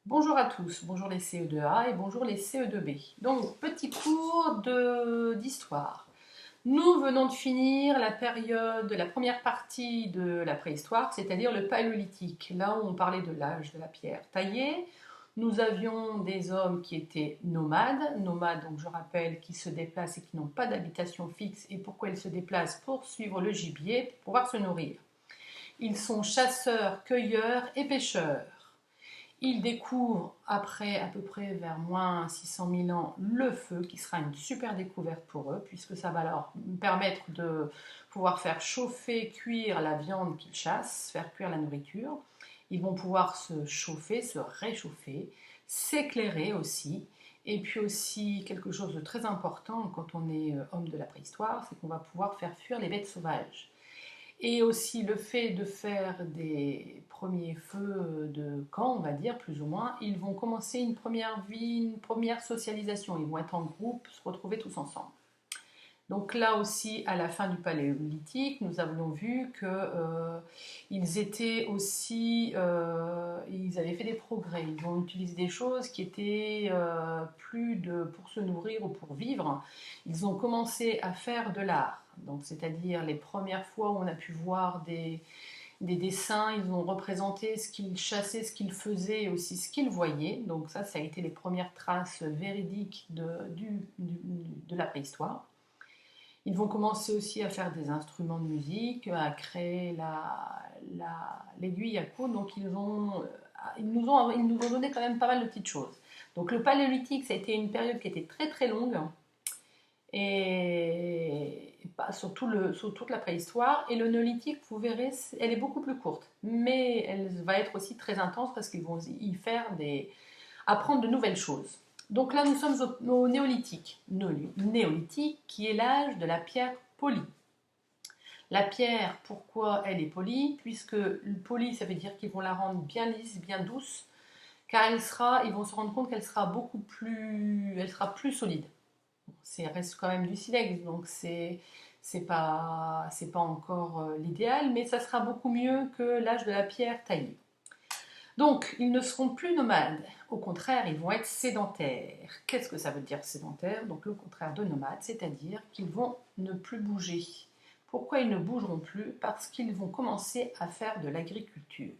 Bonjour à tous, bonjour les CE2A et bonjour les CE2B. Donc, petit cours d'histoire. Nous venons de finir la première partie de la préhistoire, c'est-à-dire le paléolithique, là où on parlait de l'âge de la pierre taillée. Nous avions des hommes qui étaient nomades, donc je rappelle, qui se déplacent et qui n'ont pas d'habitation fixe. Et pourquoi ils se déplacent? Pour suivre le gibier, pour pouvoir se nourrir. Ils sont chasseurs, cueilleurs et pêcheurs. Ils découvrent après à peu près vers moins 600 000 ans le feu, qui sera une super découverte pour eux, puisque ça va leur permettre de pouvoir faire chauffer, cuire la viande qu'ils chassent, faire cuire la nourriture. Ils vont pouvoir se chauffer, se réchauffer, s'éclairer aussi. Et puis aussi, quelque chose de très important quand on est homme de la préhistoire, c'est qu'on va pouvoir faire fuir les bêtes sauvages. Et aussi le fait de faire des premiers feux de camp, on va dire, plus ou moins, ils vont commencer une première vie, une première socialisation. Ils vont être en groupe, se retrouver tous ensemble. Donc là aussi, à la fin du Paléolithique, nous avions vu qu'ils étaient aussi, ils avaient fait des progrès. Ils ont utilisé des choses qui étaient plus pour se nourrir ou pour vivre. Ils ont commencé à faire de l'art. Donc, c'est-à-dire les premières fois où on a pu voir des dessins, ils ont représenté ce qu'ils chassaient, ce qu'ils faisaient et aussi ce qu'ils voyaient. Donc ça a été les premières traces véridiques de la préhistoire. Ils vont commencer aussi à faire des instruments de musique, à créer l'aiguille à coudre. Donc ils nous ont donné quand même pas mal de petites choses. Donc le paléolithique, ça a été une période qui était très très longue et pas sur toute la préhistoire. Et le néolithique, vous verrez, elle est beaucoup plus courte, mais elle va être aussi très intense parce qu'ils vont y faire apprendre de nouvelles choses. Donc là, nous sommes au néolithique. Néolithique, qui est l'âge de la pierre polie. La pierre, pourquoi elle est polie? Puisque polie, ça veut dire qu'ils vont la rendre bien lisse, bien douce, car ils vont se rendre compte qu'elle sera elle sera plus solide. Ça reste quand même du silex, donc c'est pas encore l'idéal, mais ça sera beaucoup mieux que l'âge de la pierre taillée. Donc, ils ne seront plus nomades. Au contraire, ils vont être sédentaires. Qu'est-ce que ça veut dire sédentaire? Donc, le contraire de nomade, c'est-à-dire qu'ils vont ne plus bouger. Pourquoi ils ne bougeront plus? Parce qu'ils vont commencer à faire de l'agriculture.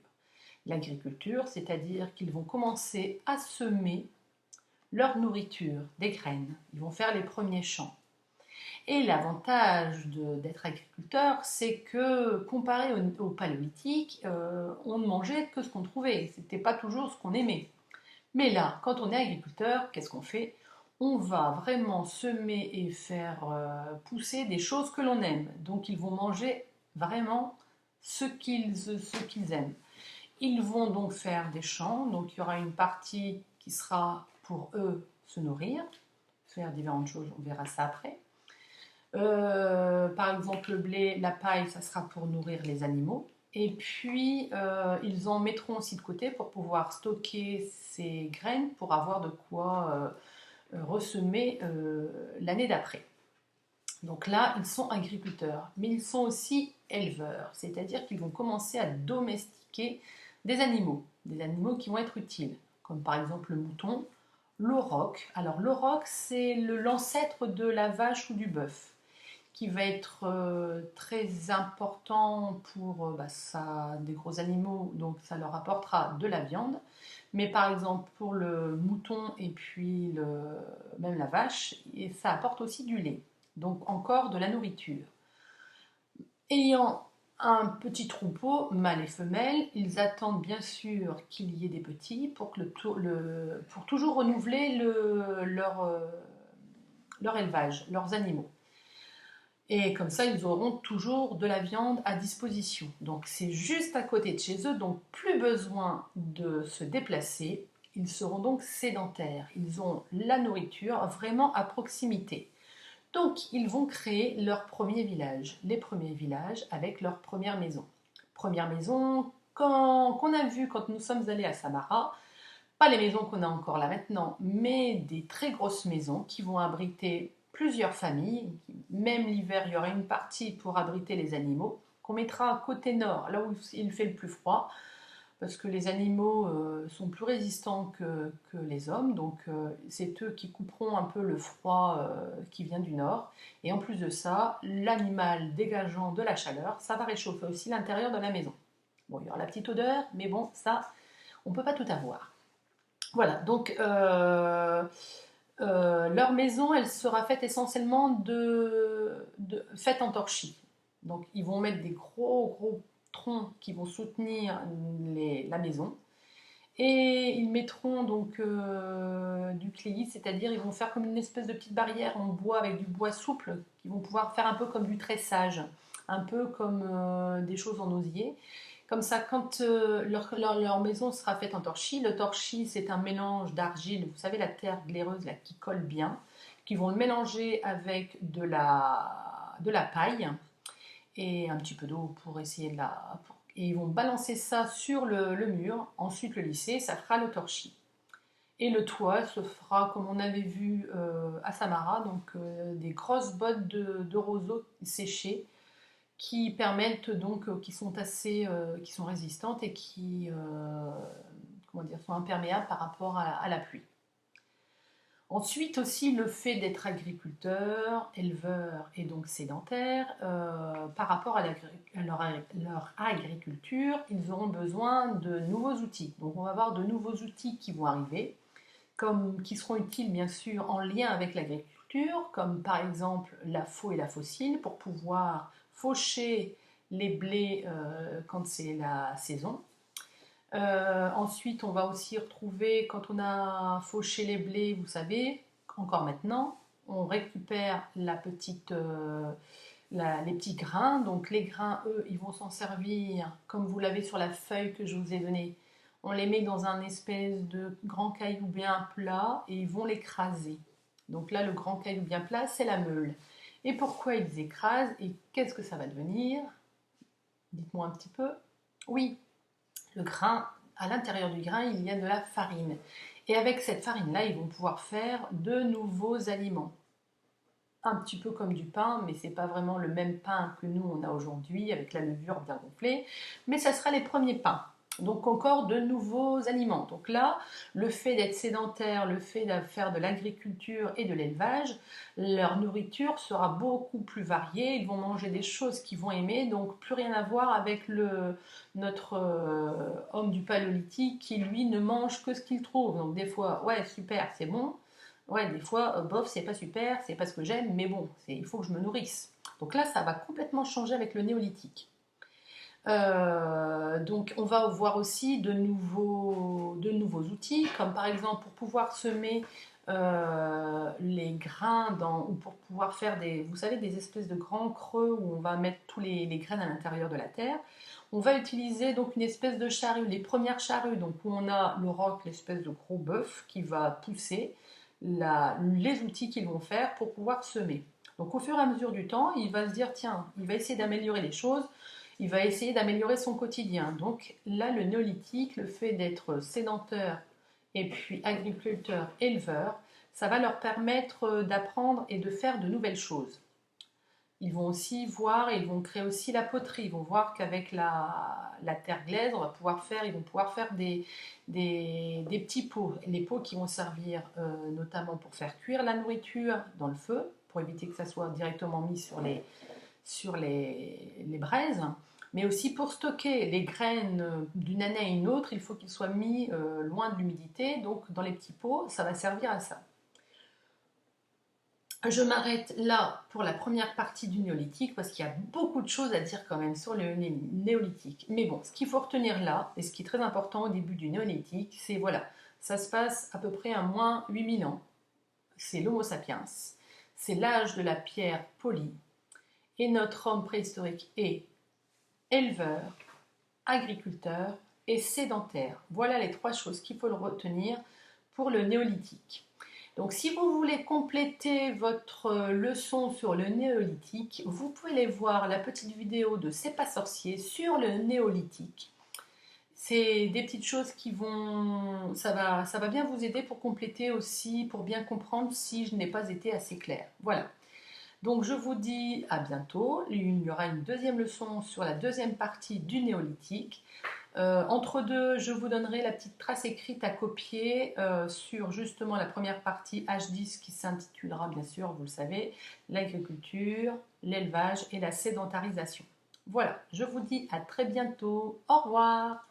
L'agriculture, c'est-à-dire qu'ils vont commencer à semer leur nourriture, des graines. Ils vont faire les premiers champs. Et l'avantage d'être agriculteur, c'est que comparé au paléolithique, on ne mangeait que ce qu'on trouvait. C'était pas toujours ce qu'on aimait. Mais là, quand on est agriculteur, qu'est-ce qu'on fait? On va vraiment semer et faire pousser des choses que l'on aime. Donc ils vont manger vraiment ce qu'ils aiment. Ils vont donc faire des champs. Donc il y aura une partie qui sera pour eux se nourrir, faire différentes choses, on verra ça après. Par exemple, le blé, la paille, ça sera pour nourrir les animaux. Et puis, ils en mettront aussi de côté pour pouvoir stocker ces graines pour avoir de quoi ressemer l'année d'après. Donc là, ils sont agriculteurs, mais ils sont aussi éleveurs, c'est-à-dire qu'ils vont commencer à domestiquer des animaux qui vont être utiles, comme par exemple le mouton, l'auroch. Alors l'auroch, c'est l'ancêtre de la vache ou du bœuf qui va être très important pour ça, des gros animaux, donc ça leur apportera de la viande. Mais par exemple pour le mouton et puis même la vache, et ça apporte aussi du lait, donc encore de la nourriture. Ayant un petit troupeau, mâle et femelle, ils attendent bien sûr qu'il y ait des petits pour toujours renouveler leur élevage, leurs animaux. Et comme ça, ils auront toujours de la viande à disposition. Donc c'est juste à côté de chez eux, donc plus besoin de se déplacer. Ils seront donc sédentaires. Ils ont la nourriture vraiment à proximité. Donc ils vont créer leur premier village, les premiers villages avec leur première maison. Première maison qu'on a vue quand nous sommes allés à Samara, pas les maisons qu'on a encore là maintenant, mais des très grosses maisons qui vont abriter plusieurs familles. Même l'hiver, il y aura une partie pour abriter les animaux, qu'on mettra côté nord, là où il fait le plus froid, parce que les animaux sont plus résistants que les hommes, donc c'est eux qui couperont un peu le froid qui vient du nord. Et en plus de ça, l'animal dégageant de la chaleur, ça va réchauffer aussi l'intérieur de la maison. Bon, il y aura la petite odeur, mais bon, ça, on ne peut pas tout avoir. Voilà, donc leur maison, elle sera faite essentiellement faite en torchis. Donc ils vont mettre des gros troncs qui vont soutenir la maison. Et ils mettront donc du clélis, c'est-à-dire ils vont faire comme une espèce de petite barrière en bois avec du bois souple, qu'ils vont pouvoir faire un peu comme du tressage, un peu comme des choses en osier. Comme ça, quand leur maison sera faite en torchis, le torchis c'est un mélange d'argile, vous savez la terre glaireuse là, qui colle bien, qu'ils vont le mélanger avec de la paille et un petit peu d'eau pour essayer de la... Et ils vont balancer ça sur le mur, ensuite le lisser, ça fera le torchis. Et le toit se fera comme on avait vu à Samara, donc des grosses bottes de roseaux séchés qui permettent donc, qui sont assez, qui sont résistantes et qui, comment dire, sont imperméables par rapport à la pluie. Ensuite aussi le fait d'être agriculteur, éleveur et donc sédentaire, par rapport à leur agriculture, ils auront besoin de nouveaux outils. Donc on va avoir de nouveaux outils qui vont arriver, qui seront utiles bien sûr en lien avec l'agriculture, comme par exemple la faux et la faucille, pour pouvoir faucher les blés quand c'est la saison. Ensuite, on va aussi retrouver, quand on a fauché les blés, vous savez, encore maintenant, on récupère les petits grains. Donc les grains, eux, ils vont s'en servir, comme vous l'avez sur la feuille que je vous ai donnée. On les met dans un espèce de grand caillou bien plat et ils vont l'écraser. Donc là, le grand caillou bien plat, c'est la meule. Et pourquoi ils écrasent et qu'est-ce que ça va devenir? Dites-moi un petit peu. Oui, le grain, à l'intérieur du grain, il y a de la farine. Et avec cette farine-là, ils vont pouvoir faire de nouveaux aliments. Un petit peu comme du pain, mais ce n'est pas vraiment le même pain que nous, on a aujourd'hui, avec la levure bien gonflée. Mais ça sera les premiers pains. Donc encore de nouveaux aliments. Donc là, le fait d'être sédentaire, le fait de faire de l'agriculture et de l'élevage, leur nourriture sera beaucoup plus variée. Ils vont manger des choses qu'ils vont aimer, donc plus rien à voir avec notre homme du paléolithique qui lui ne mange que ce qu'il trouve. Donc des fois, ouais super, c'est bon. Ouais, des fois, bof, c'est pas super, c'est pas ce que j'aime, mais bon, il faut que je me nourrisse. Donc là, ça va complètement changer avec le néolithique. Donc on va voir aussi de nouveaux outils, comme par exemple pour pouvoir semer les grains ou pour pouvoir faire vous savez, des espèces de grands creux où on va mettre tous les graines à l'intérieur de la terre. On va utiliser donc une espèce de charrue, les premières charrues, donc où on a le roc, l'espèce de gros bœuf qui va pousser les outils qu'ils vont faire pour pouvoir semer. Donc au fur et à mesure du temps, il va se dire tiens, il va essayer d'améliorer les choses. Il va essayer d'améliorer son quotidien. Donc là, le néolithique, le fait d'être sédentaire et puis agriculteur, éleveur, ça va leur permettre d'apprendre et de faire de nouvelles choses. Ils vont aussi voir, ils vont créer aussi la poterie. Ils vont voir qu'avec la terre glaise, ils vont pouvoir faire des petits pots. Les pots qui vont servir notamment pour faire cuire la nourriture dans le feu, pour éviter que ça soit directement mis sur les braises, mais aussi pour stocker les graines d'une année à une autre, il faut qu'ils soient mis loin de l'humidité, donc dans les petits pots, ça va servir à ça. Je m'arrête là pour la première partie du néolithique parce qu'il y a beaucoup de choses à dire quand même sur le néolithique. Mais bon, ce qu'il faut retenir là, et ce qui est très important au début du néolithique, c'est voilà, ça se passe à peu près à moins 8000 ans. C'est l'Homo sapiens, c'est l'âge de la pierre polie, et notre homme préhistorique est éleveur, agriculteur et sédentaire. Voilà les trois choses qu'il faut retenir pour le néolithique. Donc si vous voulez compléter votre leçon sur le néolithique, vous pouvez aller voir la petite vidéo de C'est pas sorcier sur le néolithique. C'est des petites choses qui vont... Ça va bien vous aider pour compléter aussi, pour bien comprendre si je n'ai pas été assez claire. Voilà. Donc je vous dis à bientôt. Il y aura une deuxième leçon sur la deuxième partie du néolithique. Entre deux, je vous donnerai la petite trace écrite à copier sur justement la première partie H10 qui s'intitulera bien sûr, vous le savez, l'agriculture, l'élevage et la sédentarisation. Voilà, je vous dis à très bientôt. Au revoir.